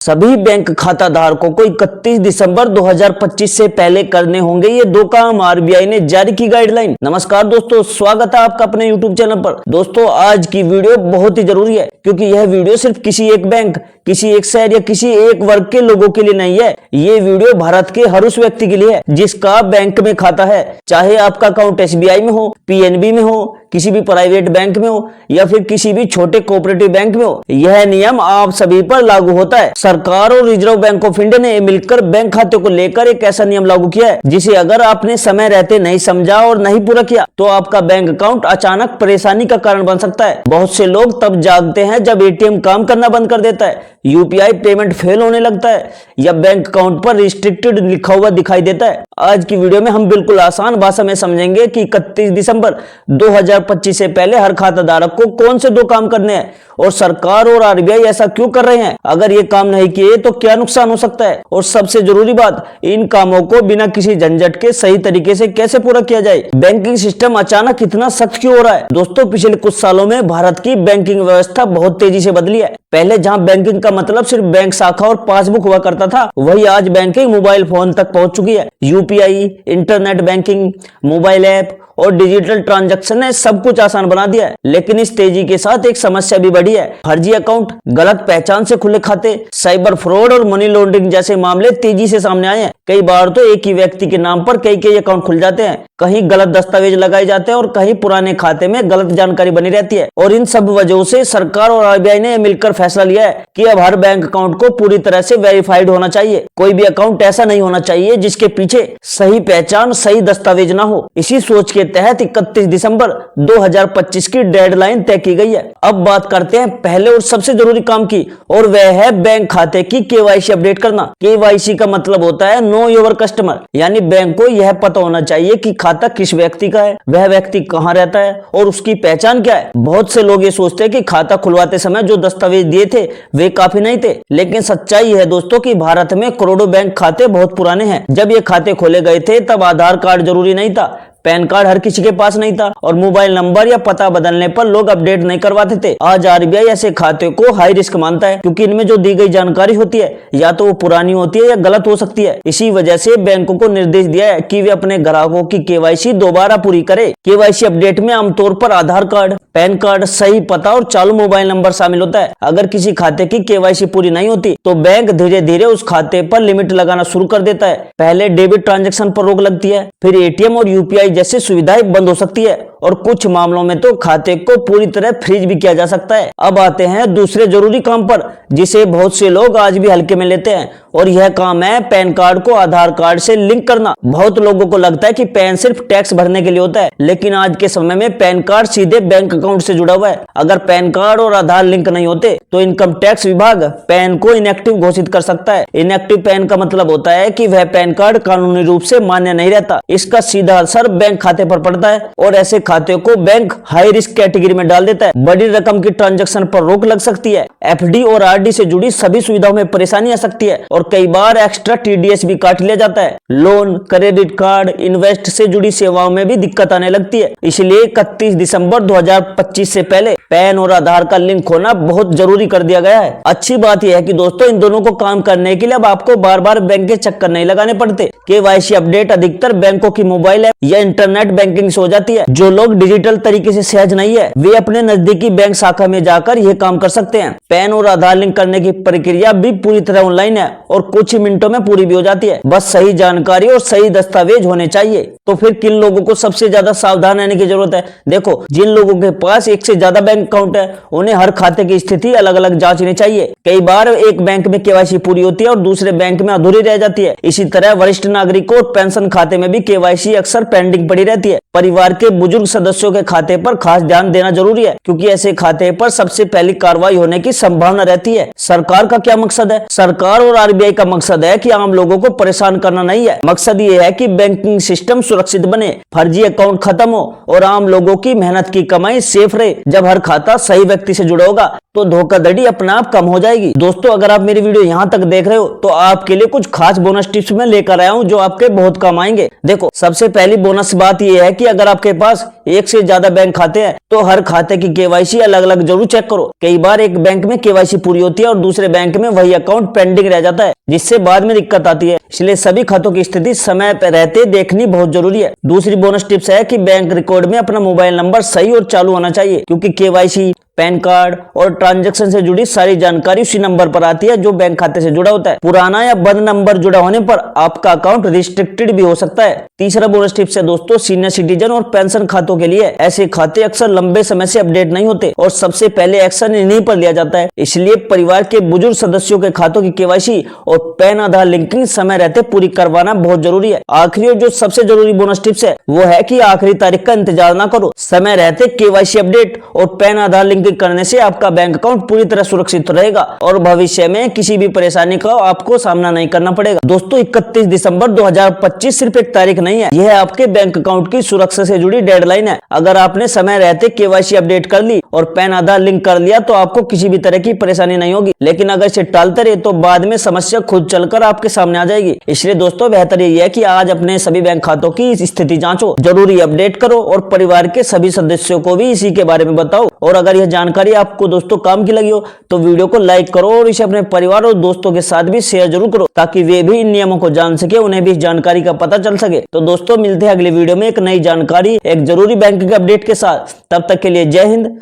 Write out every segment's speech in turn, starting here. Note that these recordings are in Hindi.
सभी बैंक खाता धारकों को 31 दिसंबर 2025 से पहले करने होंगे ये दो काम। आरबीआई ने जारी की गाइडलाइन। नमस्कार दोस्तों, स्वागत है आपका अपने यूट्यूब चैनल पर। दोस्तों, आज की वीडियो बहुत ही जरूरी है क्योंकि यह वीडियो सिर्फ किसी एक बैंक, किसी एक शहर या किसी एक वर्ग के लोगों के लिए नहीं है। ये वीडियो भारत के हर उस व्यक्ति के लिए है जिसका बैंक में खाता है, चाहे आपका अकाउंट एसबीआई में हो, पीएनबी में हो, किसी भी प्राइवेट बैंक में हो या फिर किसी भी छोटे कोऑपरेटिव बैंक में हो। यह नियम आप सभी पर लागू होता है। सरकार और रिजर्व बैंक ऑफ इंडिया ने मिलकर बैंक खाते को लेकर एक ऐसा नियम लागू किया है जिसे अगर आपने समय रहते नहीं समझा और नहीं पूरा किया तो आपका बैंक अकाउंट अचानक परेशानी का कारण बन सकता है। बहुत से लोग तब जागते हैं जब एटीएम काम करना बंद कर देता है, यूपीआई पेमेंट फेल होने लगता है या बैंक अकाउंट पर रिस्ट्रिक्टेड लिखा हुआ दिखाई देता है। आज की वीडियो में हम बिल्कुल आसान भाषा में समझेंगे कि 31 दिसंबर 2025 से पहले हर खाता धारक को कौन से दो काम करने हैं और सरकार और आरबीआई ऐसा क्यों कर रहे हैं। अगर ये काम नहीं किए तो क्या नुकसान हो सकता है और सबसे जरूरी बात, इन कामों को बिना किसी झंझट के सही तरीके से कैसे पूरा किया जाए। बैंकिंग सिस्टम अचानक इतना सख्त क्यों हो रहा है? दोस्तों, पिछले कुछ सालों में भारत की बैंकिंग व्यवस्था बहुत तेजी से बदली है। पहले जहां बैंकिंग का मतलब सिर्फ बैंक शाखा और पासबुक हुआ करता था, वही आज बैंकिंग मोबाइल फोन तक पहुंच चुकी है। UPI, internet banking, mobile app और डिजिटल ट्रांजैक्शन ने सब कुछ आसान बना दिया है। लेकिन इस तेजी के साथ एक समस्या भी बढ़ी है। फर्जी अकाउंट, गलत पहचान से खुले खाते, साइबर फ्रॉड और मनी लॉन्ड्रिंग जैसे मामले तेजी से सामने आए हैं। कई बार तो एक ही व्यक्ति के नाम पर कई अकाउंट खुल जाते हैं, कहीं गलत दस्तावेज लगाए जाते हैं और कहीं पुराने खाते में गलत जानकारी बनी रहती है। और इन सब वजहों से सरकार और आरबीआई ने मिलकर फैसला लिया है कि अब हर बैंक अकाउंट को पूरी तरह से वेरीफाइड होना चाहिए। कोई भी अकाउंट ऐसा नहीं होना चाहिए जिसके पीछे सही पहचान, सही दस्तावेज ना हो। इसी सोच के तहत 31 दिसंबर 2025 की डेडलाइन तय की गई है। अब बात करते हैं पहले और सबसे जरूरी काम की, और वह है बैंक खाते की केवाईसी अपडेट करना। केवाईसी का मतलब होता है नो योर कस्टमर, यानी बैंक को यह पता होना चाहिए कि खाता किस व्यक्ति का है, वह व्यक्ति कहां रहता है और उसकी पहचान क्या है। बहुत से लोग ये सोचते हैं कि खाता खुलवाते समय जो दस्तावेज दिए थे वे काफी नहीं थे, लेकिन सच्चाई है दोस्तों कि भारत में करोड़ों बैंक खाते बहुत पुराने हैं। जब ये खाते खोले गए थे तब आधार कार्ड जरूरी नहीं था, पैन कार्ड हर किसी के पास नहीं था और मोबाइल नंबर या पता बदलने पर लोग अपडेट नहीं करवाते थे। आज आरबीआई ऐसे खाते को हाई रिस्क मानता है क्योंकि इनमें जो दी गई जानकारी होती है या तो वो पुरानी होती है या गलत हो सकती है। इसी वजह से बैंकों को निर्देश दिया है कि वे अपने ग्राहकों की केवाईसी दोबारा पूरी करें। केवाईसी अपडेट में आमतौर पर आधार कार्ड, पैन कार्ड, सही पता और चालू मोबाइल नंबर शामिल होता है। अगर किसी खाते की केवाईसी पूरी नहीं होती तो बैंक धीरे धीरे उस खाते पर लिमिट लगाना शुरू कर देता है। पहले डेबिट ट्रांजैक्शन पर रोक लगती है, फिर एटीएम और यूपीआई जैसी सुविधाएं बंद हो सकती है और कुछ मामलों में तो खाते को पूरी तरह फ्रीज भी किया जा सकता है। अब आते हैं दूसरे जरूरी काम पर जिसे बहुत से लोग आज भी हल्के में लेते हैं, और यह काम है पैन कार्ड को आधार कार्ड से लिंक करना। बहुत लोगों को लगता है कि पैन सिर्फ टैक्स भरने के लिए होता है, लेकिन आज के समय में पैन कार्ड सीधे बैंक अकाउंट से जुड़ा हुआ है। अगर पैन कार्ड और आधार लिंक नहीं होते तो इनकम टैक्स विभाग पैन को इनएक्टिव घोषित कर सकता है। इनएक्टिव पैन का मतलब होता है कि वह पैन कार्ड कानूनी रूप से मान्य नहीं रहता। इसका सीधा असर बैंक खाते पर पड़ता है और ऐसे खाते को बैंक हाई रिस्क कैटेगरी में डाल देता है। बड़ी रकम की ट्रांजैक्शन पर रोक लग सकती है, एफडी और आरडी से जुड़ी सभी सुविधाओं में परेशानी आ सकती है और कई बार एक्स्ट्रा टीडीएस भी काट लिया जाता है। लोन, क्रेडिट कार्ड, इन्वेस्ट से जुड़ी सेवाओं में भी दिक्कत आने लगती है। इसलिए 31 दिसंबर 2025 से पहले पैन और आधार का लिंक होना बहुत जरूरी कर दिया गया है। अच्छी बात यह है कि दोस्तों, इन दोनों को काम करने के लिए अब आपको बार बार बैंक के चक्कर नहीं लगाने पड़ते। केवाईसी अपडेट अधिकतर बैंकों की मोबाइल ऐप या इंटरनेट बैंकिंग से हो जाती है। जो लोग डिजिटल तरीके से सहज नहीं है वे अपने नजदीकी बैंक शाखा में जाकर यह काम कर सकते हैं। पैन और आधार लिंक करने की प्रक्रिया भी पूरी तरह ऑनलाइन है और कुछ ही मिनटों में पूरी भी हो जाती है। बस सही जानकारी और सही दस्तावेज होने चाहिए। तो फिर किन लोगों को सबसे ज्यादा सावधान रहने की जरूरत है? देखो, जिन लोगों के पास एक से ज्यादा बैंक अकाउंट है उन्हें हर खाते की स्थिति अलग अलग जांचनी चाहिए। कई बार एक बैंक में केवाईसी पूरी होती है और दूसरे बैंक में अधूरी रह जाती है। इसी तरह वरिष्ठ नागरिकों और पेंशन खाते में भी केवाईसी अक्सर पेंडिंग पड़ी रहती है। परिवार के बुजुर्ग सदस्यों के खाते पर खास ध्यान देना जरूरी है क्योंकि ऐसे खाते पर सबसे पहली कार्रवाई होने की संभावना रहती है। सरकार का क्या मकसद है? सरकार और आरबीआई का मकसद है कि आम लोगों को परेशान करना नहीं है। मकसद ये है कि बैंकिंग सिस्टम सुरक्षित बने, फर्जी अकाउंट खत्म हो और आम लोगों की मेहनत की कमाई सेफ रहे। जब हर खाता सही व्यक्ति से जुड़ा होगा तो धोखाधड़ी अपने आप कम हो जाएगी। दोस्तों, अगर आप मेरी वीडियो यहाँ तक देख रहे हो तो आपके लिए कुछ खास बोनस टिप्स मैं लेकर आया हूँ जो आपके बहुत काम आएंगे। देखो, सबसे पहली बोनस बात यह है कि अगर आपके पास एक से ज्यादा बैंक खाते हैं तो हर खाते की केवाईसी अलग अलग जरूर चेक करो। कई बार एक बैंक में केवाईसी पूरी होती है और दूसरे बैंक में वही अकाउंट पेंडिंग रह जाता है, जिससे बाद में दिक्कत आती है। इसलिए सभी खातों की स्थिति समय पर रहते देखनी बहुत जरूरी है। दूसरी बोनस टिप्स है कि बैंक रिकॉर्ड में अपना मोबाइल नंबर सही और चालू होना चाहिए, क्योंकि केवाईसी, पैन कार्ड और ट्रांजैक्शन से जुड़ी सारी जानकारी उसी नंबर पर आती है जो बैंक खाते से जुड़ा होता है। पुराना या बंद नंबर जुड़ा होने पर आपका अकाउंट रिस्ट्रिक्टेड भी हो सकता है। तीसरा बोनस टिप्स है दोस्तों सीनियर सिटीजन और पेंशन खातों के लिए। ऐसे खाते अक्सर लंबे समय से अपडेट नहीं होते और सबसे पहले एक्शन इन्हीं पर लिया जाता है। इसलिए परिवार के बुजुर्ग सदस्यों के खातों की केवाईसी और पैन आधार लिंकिंग समय रहते पूरी करवाना बहुत जरूरी है। आखिरी और जो सबसे जरूरी बोनस टिप्स है वो है कि आखिरी तारीख का इंतजार ना करो। समय रहते केवाईसी अपडेट और पैन आधार लिंकिंग करने से आपका बैंक अकाउंट पूरी तरह सुरक्षित रहेगा और भविष्य में किसी भी परेशानी का आपको सामना नहीं करना पड़ेगा। दोस्तों 31 दिसंबर 2025 सिर्फ एक तारीख नहीं है, यह आपके बैंक अकाउंट की सुरक्षा से जुड़ी डेडलाइन है। अगर आपने समय रहते केवाईसी अपडेट कर ली और पैन आधार लिंक कर लिया तो आपको किसी भी तरह की परेशानी नहीं होगी, लेकिन अगर इसे टालते रहे तो बाद में समस्या खुद चलकर आपके सामने आ जाएगी। इसलिए दोस्तों बेहतर यही है कि आज अपने सभी बैंक खातों की स्थिति जांचो, जरूरी अपडेट करो और परिवार के सभी सदस्यों को भी इसी के बारे में बताओ। और अगर यह जानकारी आपको दोस्तों काम की लगी हो तो वीडियो को लाइक करो और इसे अपने परिवार और दोस्तों के साथ भी शेयर जरूर करो, ताकि वे भी इन नियमों को जान सके, उन्हें भी इस जानकारी का पता चल सके। तो दोस्तों मिलते हैं अगले वीडियो में एक नई जानकारी, एक जरूरी बैंकिंग अपडेट के साथ। तब तक के लिए जय हिंद,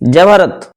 जय भारत।